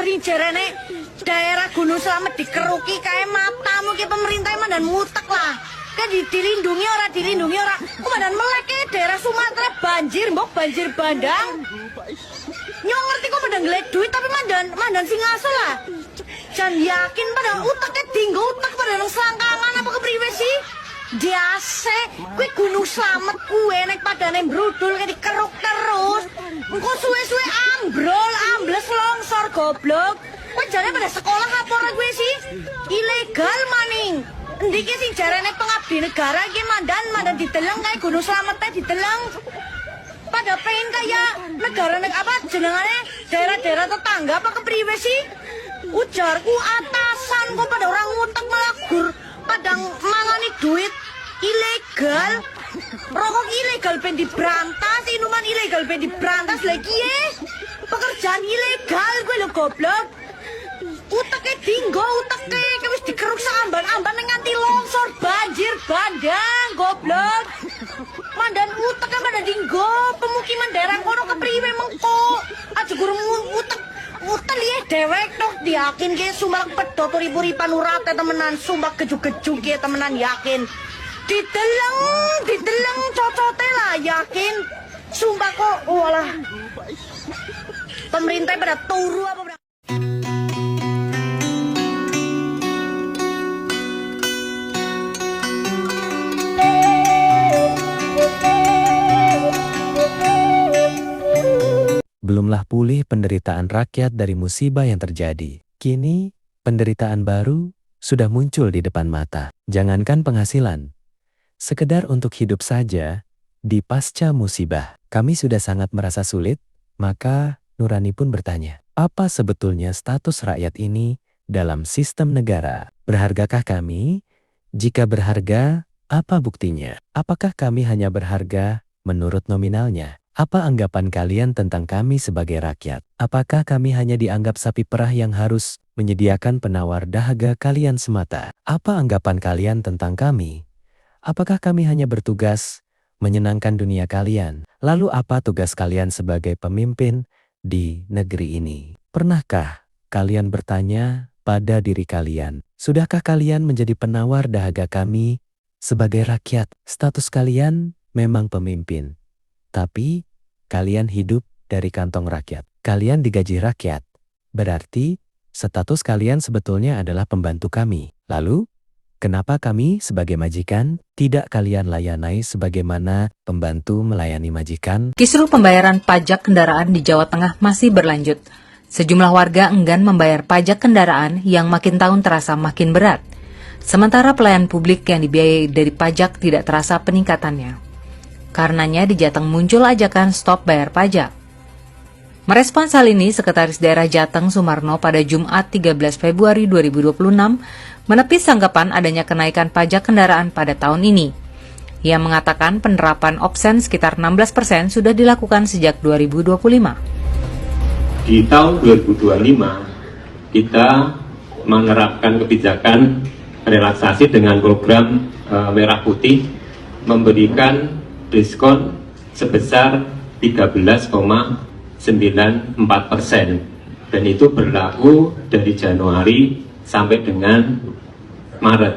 mari jerene daerah Gunung Slamet dikeruki kae matamu ki pemerintah mandan mutek lah. Kan dilindungi ora. Ku mandan melek ke daerah Sumatera banjir, mbok banjir bandang. Nyong ngerti kok mandan golek duit tapi mandan sing asal lah. Jan yakin pada uteknya tinggal utek pada nang selangkangan apa kepriwe sih? Diase, kuwi Gunung Slamet kuwe nek padane brudul kayak dikeruk terus. Engko suwe-suwe ambles longsor goblok. Kowe jane pada sekolah apa ora kuwi sih? Ilegal maning. Endi ki sing jarane pengabdi negara iki mandan diteleng kayak Gunung Slamet teh diteleng. Pada pengen kaya negara apa jenengane daerah-daerah tetangga apa kepriwe sih? Ujarku atasan kok pada orang ngutek malah gur padang mangani duit ilegal. Rokok ilegal ben diberantas, minuman ilegal ben diberantas lagi ya. Pekerjaan ilegal gue lo goblok. Uteknya dinggo, uteknya wis dikeruk seamban-amban nganti longsor banjir bandang goblok. Mandan uteknya pada dinggo pemukiman daerah kono kepriwe mengko. Aja guru utek liye dewek tok diyakin ke sumbang pedot uripan urate temenan sumbang kejuk-kejuk ke temenan yakin. Diteleng cocote lah yakin. Sumpah kok walah. Pemerintah pada turu apa berapa? Belumlah pulih penderitaan rakyat dari musibah yang terjadi. Kini, penderitaan baru sudah muncul di depan mata. Jangankan penghasilan, sekedar untuk hidup saja di pasca musibah. Kami sudah sangat merasa sulit, maka Nurani pun bertanya, apa sebetulnya status rakyat ini dalam sistem negara? Berhargakah kami? Jika berharga, apa buktinya? Apakah kami hanya berharga menurut nominalnya? Apa anggapan kalian tentang kami sebagai rakyat? Apakah kami hanya dianggap sapi perah yang harus menyediakan penawar dahaga kalian semata? Apa anggapan kalian tentang kami? Apakah kami hanya bertugas menyenangkan dunia kalian? Lalu apa tugas kalian sebagai pemimpin di negeri ini? Pernahkah kalian bertanya pada diri kalian, sudahkah kalian menjadi penawar dahaga kami sebagai rakyat? Status kalian memang pemimpin, tapi kalian hidup dari kantong rakyat. Kalian digaji rakyat. Berarti status kalian sebetulnya adalah pembantu kami. Lalu, kenapa kami sebagai majikan tidak kalian layanai sebagaimana pembantu melayani majikan? Kisruh pembayaran pajak kendaraan di Jawa Tengah masih berlanjut. Sejumlah warga enggan membayar pajak kendaraan yang makin tahun terasa makin berat. Sementara pelayan publik yang dibiayai dari pajak tidak terasa peningkatannya. Karenanya di Jateng muncul ajakan stop bayar pajak. Merespons hal ini, Sekretaris Daerah Jateng Sumarno pada Jumat 13 Februari 2026 menepis anggapan adanya kenaikan pajak kendaraan pada tahun ini. Ia mengatakan penerapan opsen sekitar 16% sudah dilakukan sejak 2025. Di tahun 2025, kita menerapkan kebijakan relaksasi dengan program Merah Putih memberikan diskon sebesar 13,94%, dan itu berlaku dari Januari sampai dengan Maret.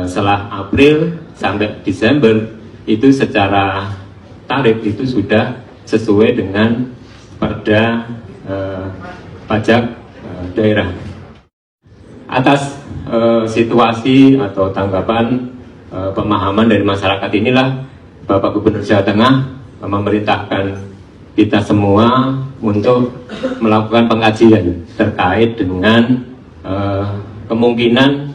Setelah April sampai Desember itu secara tarif itu sudah sesuai dengan Perda Pajak Daerah. Atas situasi atau tanggapan pemahaman dari masyarakat inilah Bapak Gubernur Jawa Tengah memerintahkan kita semua untuk melakukan pengkajian terkait dengan kemungkinan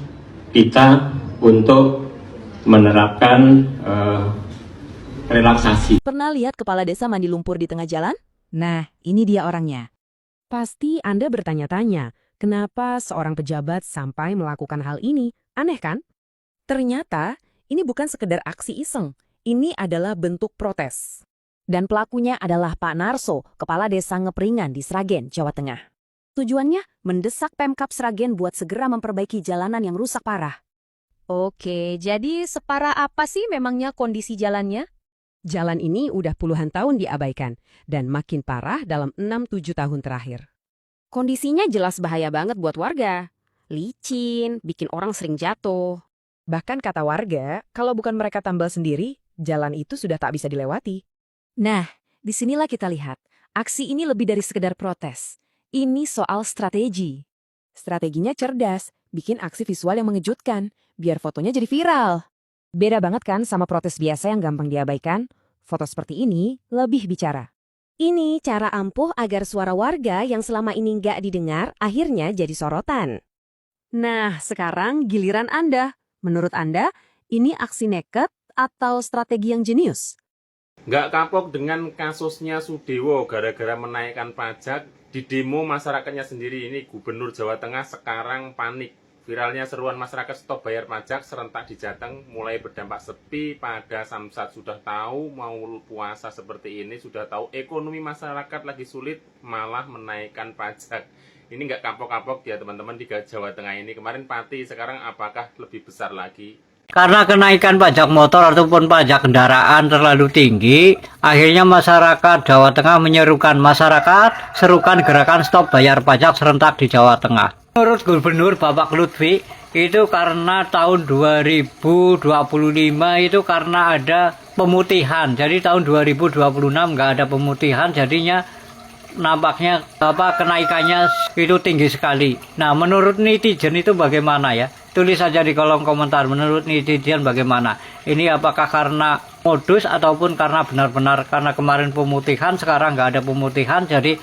kita untuk menerapkan relaksasi. Pernah lihat kepala desa mandi lumpur di tengah jalan? Nah, ini dia orangnya. Pasti Anda bertanya-tanya, kenapa seorang pejabat sampai melakukan hal ini? Aneh kan? Ternyata ini bukan sekedar aksi iseng. Ini adalah bentuk protes. Dan pelakunya adalah Pak Narso, Kepala Desa Ngepringan di Sragen, Jawa Tengah. Tujuannya mendesak Pemkab Sragen buat segera memperbaiki jalanan yang rusak parah. Oke, jadi separah apa sih memangnya kondisi jalannya? Jalan ini udah puluhan tahun diabaikan dan makin parah dalam 6-7 tahun terakhir. Kondisinya jelas bahaya banget buat warga. Licin, bikin orang sering jatuh. Bahkan kata warga, kalau bukan mereka tambal sendiri, jalan itu sudah tak bisa dilewati. Nah, disinilah kita lihat. Aksi ini lebih dari sekedar protes. Ini soal strategi. Strateginya cerdas, bikin aksi visual yang mengejutkan, biar fotonya jadi viral. Beda banget kan sama protes biasa yang gampang diabaikan? Foto seperti ini lebih bicara. Ini cara ampuh agar suara warga yang selama ini nggak didengar akhirnya jadi sorotan. Nah, sekarang giliran Anda. Menurut Anda, ini aksi nekat atau strategi yang jenius? Nggak kapok dengan kasusnya Sudewo gara-gara menaikkan pajak. Di demo masyarakatnya sendiri, ini Gubernur Jawa Tengah sekarang panik. Viralnya seruan masyarakat stop bayar pajak serentak di Jateng mulai berdampak sepi pada Samsat. Sudah tahu mau puasa seperti ini, sudah tahu ekonomi masyarakat lagi sulit, malah menaikkan pajak. Ini nggak kapok-kapok ya teman-teman di Jawa Tengah ini. Kemarin Pati, sekarang apakah lebih besar lagi? Karena kenaikan pajak motor ataupun pajak kendaraan terlalu tinggi, akhirnya masyarakat Jawa Tengah menyerukan masyarakat, serukan gerakan stop bayar pajak serentak di Jawa Tengah. Menurut Gubernur Bapak Lutfi, itu karena tahun 2025 itu karena ada pemutihan. Jadi tahun 2026 nggak ada pemutihan, jadinya nampaknya kenaikannya itu tinggi sekali. Nah, menurut netizen itu bagaimana ya? Tulis saja di kolom komentar menurut netizen bagaimana. Ini apakah karena modus ataupun karena benar-benar karena kemarin pemutihan, sekarang nggak ada pemutihan jadi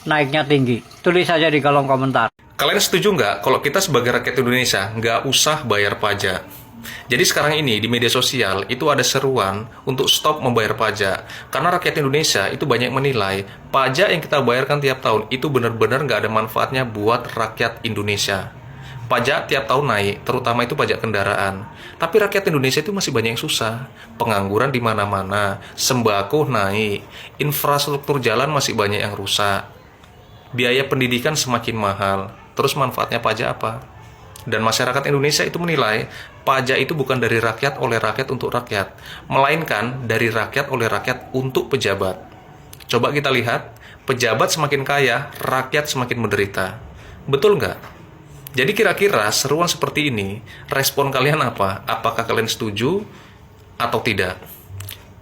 naiknya tinggi. Tulis saja di kolom komentar. Kalian setuju nggak kalau kita sebagai rakyat Indonesia nggak usah bayar pajak? Jadi sekarang ini di media sosial itu ada seruan untuk stop membayar pajak. Karena rakyat Indonesia itu banyak menilai pajak yang kita bayarkan tiap tahun itu benar-benar nggak ada manfaatnya buat rakyat Indonesia. Pajak tiap tahun naik, terutama itu pajak kendaraan. Tapi rakyat Indonesia itu masih banyak yang susah. Pengangguran di mana-mana, sembako naik, infrastruktur jalan masih banyak yang rusak. Biaya pendidikan semakin mahal. Terus manfaatnya pajak apa? Dan masyarakat Indonesia itu menilai pajak itu bukan dari rakyat oleh rakyat untuk rakyat, melainkan dari rakyat oleh rakyat untuk pejabat. Coba kita lihat, pejabat semakin kaya, rakyat semakin menderita. Betul nggak? Jadi kira-kira seruan seperti ini, respon kalian apa? Apakah kalian setuju atau tidak?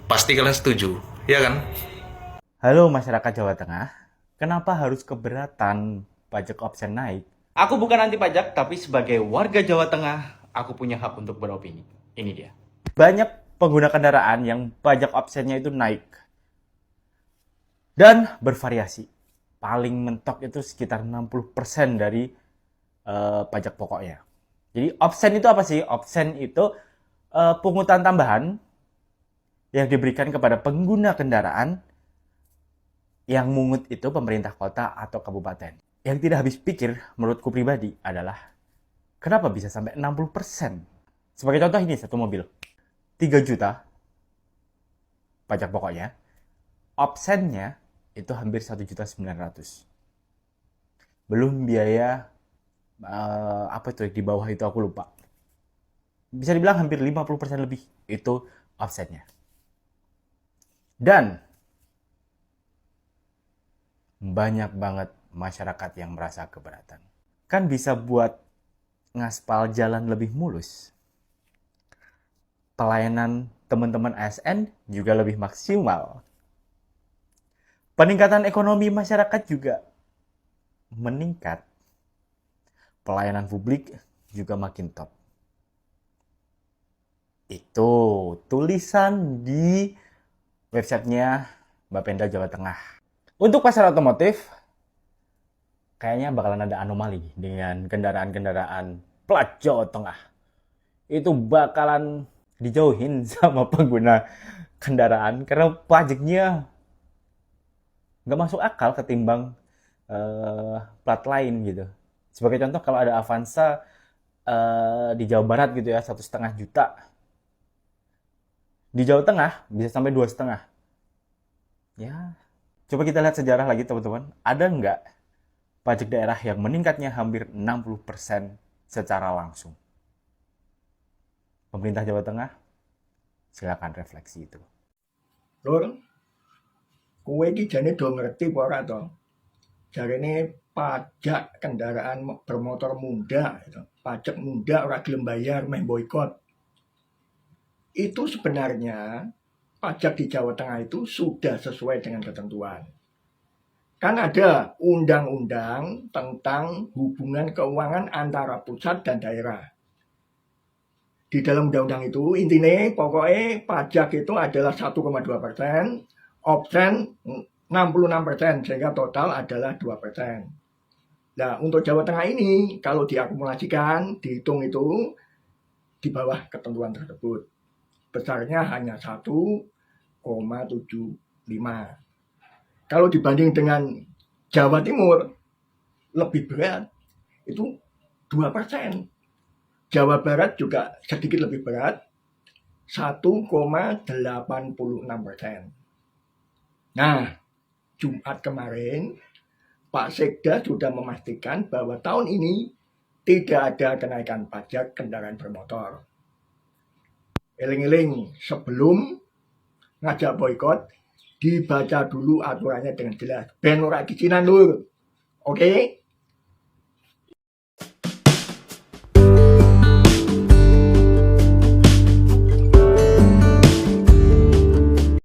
Pasti kalian setuju, ya kan? Halo masyarakat Jawa Tengah, kenapa harus keberatan pajak absen naik? Aku bukan anti pajak, tapi sebagai warga Jawa Tengah, aku punya hak untuk beropini. Ini dia. Banyak pengguna kendaraan yang pajak absennya itu naik. Dan bervariasi. Paling mentok itu sekitar 60% dari pajak pokoknya. Jadi absen itu apa sih? Absen itu pungutan tambahan yang diberikan kepada pengguna kendaraan yang mungut itu pemerintah kota atau kabupaten. Yang tidak habis pikir menurutku pribadi adalah kenapa bisa sampai 60%? Sebagai contoh ini satu mobil 3 juta pajak pokoknya, absennya itu hampir 1.900.000. Belum biaya apa itu di bawah itu aku lupa. Bisa dibilang hampir 50% lebih itu absennya. Dan banyak banget masyarakat yang merasa keberatan. Kan bisa buat ngaspal jalan lebih mulus. Pelayanan teman-teman ASN juga lebih maksimal. Peningkatan ekonomi masyarakat juga meningkat. Pelayanan publik juga makin top. Itu tulisan di websitenya Bapenda Jawa Tengah. Untuk pasar otomotif, kayaknya bakalan ada anomali dengan kendaraan-kendaraan plat Jawa Tengah. Itu bakalan dijauhin sama pengguna kendaraan karena pajaknya nggak masuk akal ketimbang plat lain gitu. Sebagai contoh kalau ada Avanza di Jawa Barat gitu ya 1,5 juta, di Jawa Tengah bisa sampai 2,5. Ya, coba kita lihat sejarah lagi teman-teman. Ada nggak pajak daerah yang meningkatnya hampir 60% secara langsung? Pemerintah Jawa Tengah, silakan refleksi itu. Lur, kowe iki jane do ngerti apa ora to? jarene pajak kendaraan bermotor muda, gitu. Pajak muda ora gelem bayar, meh boikot. Itu sebenarnya pajak di Jawa Tengah itu sudah sesuai dengan ketentuan. Kan ada undang-undang tentang hubungan keuangan antara pusat dan daerah. Di dalam undang-undang itu intinya pokoknya pajak itu adalah 1,2%, opsen 66%, sehingga total adalah 2%. Nah, untuk Jawa Tengah ini, kalau diakumulasikan, dihitung itu di bawah ketentuan tersebut. Besarnya hanya 1,75. Kalau dibanding dengan Jawa Timur, lebih berat, itu 2%. Jawa Barat juga sedikit lebih berat, 1,86%. Nah, Jumat kemarin, Pak Sekda sudah memastikan bahwa tahun ini tidak ada kenaikan pajak kendaraan bermotor. Eling-eling, sebelum ngajak boikot, dibaca dulu aturannya dengan jelas. Ben ora kicinan lur. Oke?